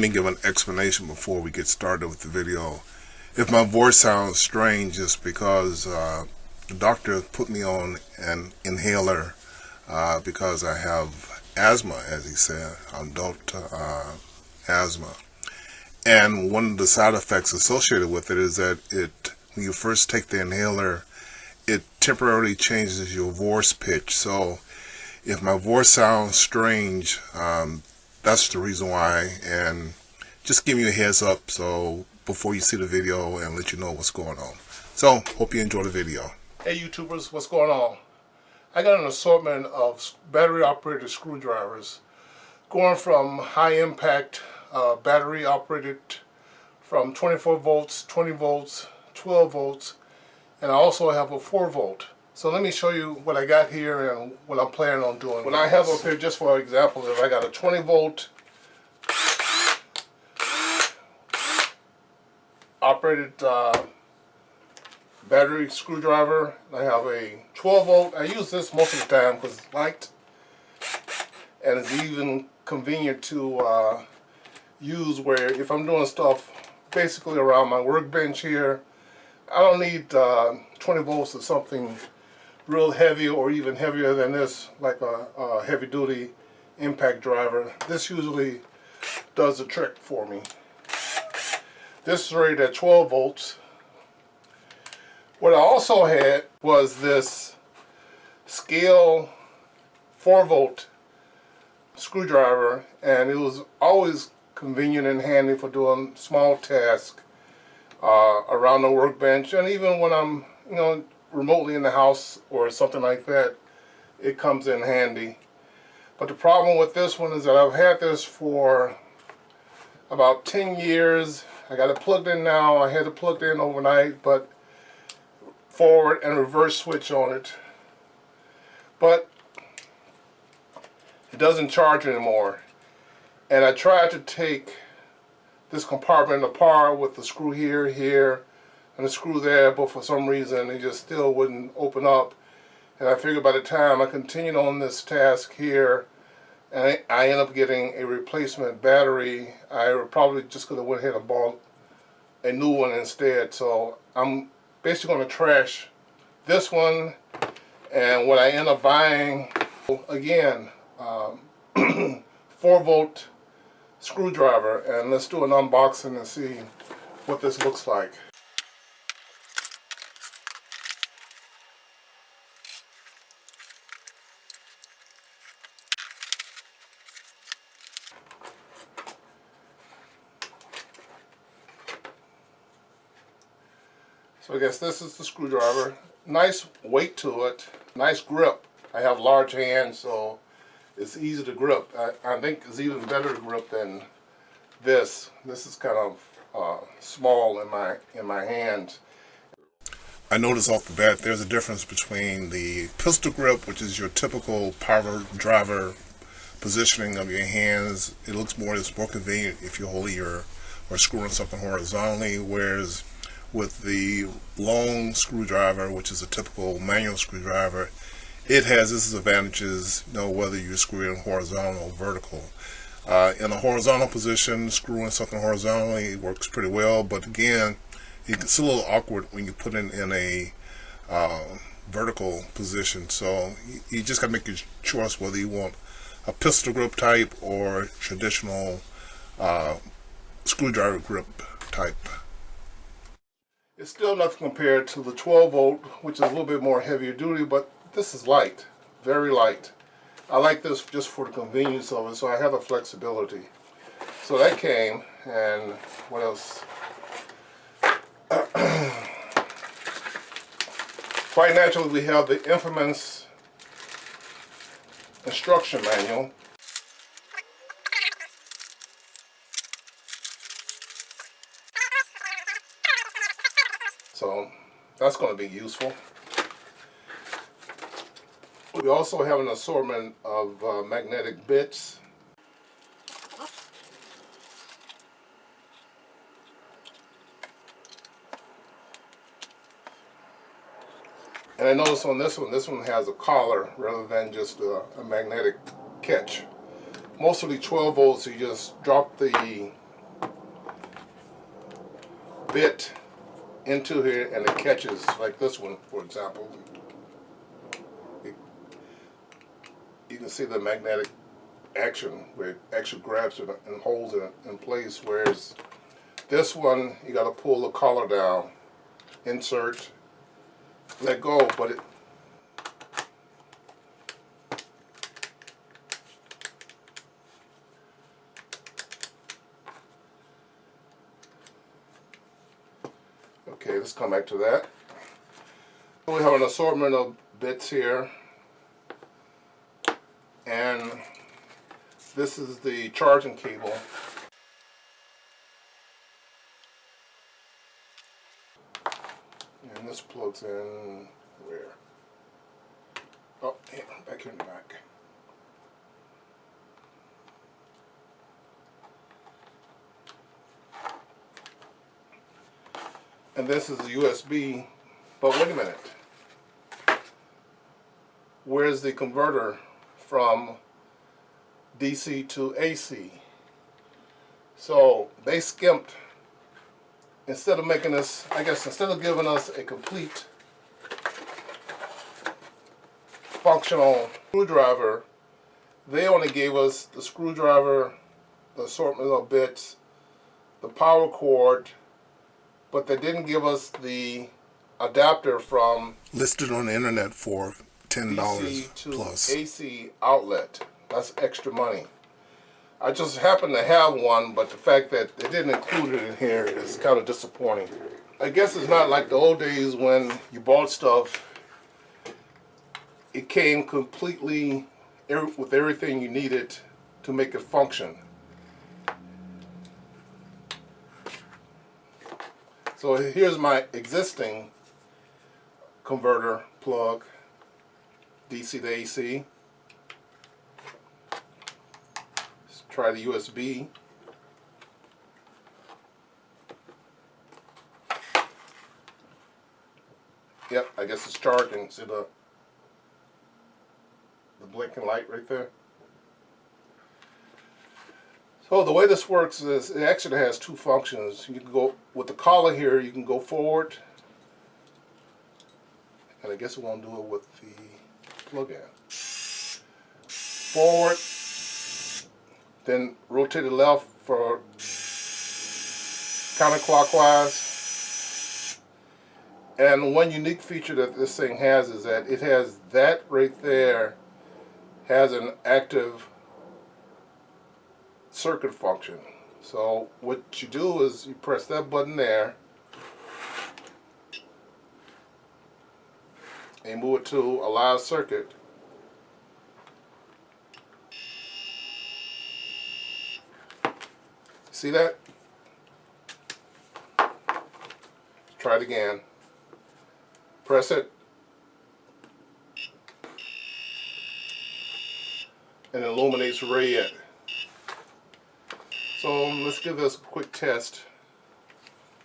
me give an explanation before we get started with the video. If my voice sounds strange, it's because the doctor put me on an inhaler because I have asthma, as he said, adult asthma. And one of the side effects associated with it is that when you first take the inhaler, it temporarily changes your voice pitch. So if my voice sounds strange, that's the reason why. And just give you a heads up so before you see the video and let you know what's going on. So hope you enjoy the video. Hey YouTubers, what's going on? I got an assortment of battery operated screwdrivers going from high impact battery operated from 24 volts, 20 volts, 12 volts, and I also have a 4 volt. So let me show you what I got here and what I'm planning on doing. What I have up here, just for example, is I got a 20 volt operated battery screwdriver. I have a 12 volt. I use this most of the time because it's light and it's even convenient to use where if I'm doing stuff basically around my workbench here, I don't need 20 volts or something real heavy or even heavier than this, like a heavy duty impact driver. This usually does the trick for me. This is rated at 12 volts. What I also had was this Skil 4 volt screwdriver, and it was always convenient and handy for doing small tasks around the workbench, and even when I'm remotely in the house or something like that, it comes in handy. But the problem with this one is that I've had this for about 10 years. I got it plugged in now. I had it plugged in overnight, but forward and reverse switch on it. But it doesn't charge anymore. And I tried to take this compartment apart with the screw here, and the screw there, but for some reason it just still wouldn't open up. And I figured by the time I continued on this task here, and I ended up getting a replacement battery, I probably just could have went ahead and bought a new one instead. So I'm basically going to trash this one, and what I end up buying, again, 4 volt screwdriver, and let's do an unboxing and see what this looks like. So I guess this is the screwdriver. Nice weight to it, nice grip. I have large hands, so it's easy to grip. I think it's even better to grip than this. This is kind of small in my hands. I noticed off the bat there's a difference between the pistol grip, which is your typical power driver positioning of your hands. It's more convenient if you're holding or screwing something horizontally, whereas with the long screwdriver, which is a typical manual screwdriver, it has its advantages, whether you're screwing horizontal or vertical. In a horizontal position, screwing something horizontally works pretty well, but again, it's a little awkward when you put it in a vertical position. So you just got to make your choice whether you want a pistol grip type or traditional screwdriver grip type. It's still nothing compared to the 12 volt, which is a little bit more heavier duty, but this is light, very light. I like this just for the convenience of it, so I have the flexibility. So that came, and what else? Quite naturally, we have the infamous instruction manual. So that's going to be useful. We also have an assortment of magnetic bits. And I noticed on this one has a collar rather than just a magnetic catch. Most of the 12 volts, you just drop the bit into here and it catches, like this one, for example. You can see the magnetic action where it actually grabs it and holds it in place, whereas this one, you got to pull the collar down, insert, let go, but it okay, let's come back to that. We have an assortment of bits here, and this is the charging cable. And this plugs in where? Oh, yeah, back here in the back. And this is a USB, but wait a minute. Where's the converter from DC to AC? So they skimped, instead of making us, I guess, instead of giving us a complete functional screwdriver, they only gave us the screwdriver, the assortment of bits, the power cord, but they didn't give us the adapter from Listed on the internet for $10 DC to plus. AC outlet. That's extra money. I just happen to have one, but the fact that they didn't include it in here is kind of disappointing. I guess it's not like the old days when you bought stuff, it came completely with everything you needed to make it function. So here's my existing converter plug, DC to AC. Let's try the USB. Yep, I guess it's charging. See the blinking light right there? So the way this works is it actually has two functions. You can go with the collar here, you can go forward, and I guess it won't do it with the plug-in. Forward, then rotate it left for counterclockwise. And one unique feature that this thing has is that it has that right there has an active circuit function. So what you do is you press that button there and move it to a live circuit. See that? Try it again. Press it and it illuminates red. So let's give this a quick test.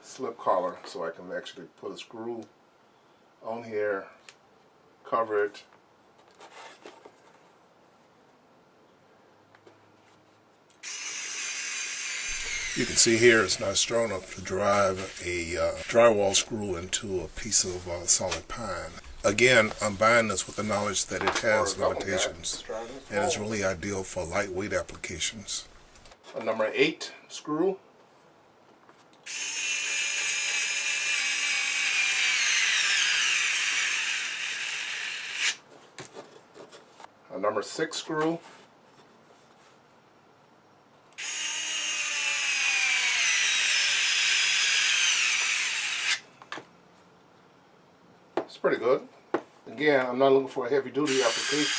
Slip collar, so I can actually put a screw on here, cover it. You can see here it's not strong enough to drive a drywall screw into a piece of solid pine. Again, I'm buying this with the knowledge that it has limitations, and it's really ideal for lightweight applications. A number 8 screw. A number 6 screw. It's pretty good. Again, I'm not looking for a heavy duty application.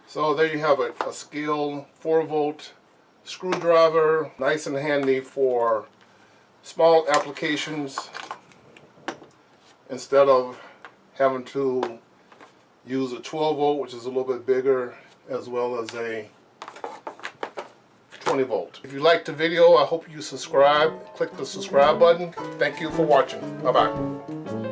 So there you have it, a Skil 4-volt screwdriver, nice and handy for small applications instead of having to use a 12-volt, which is a little bit bigger, as well as a 20-volt. If you liked the video, I hope you subscribe. Click the subscribe button. Thank you for watching. Bye-bye.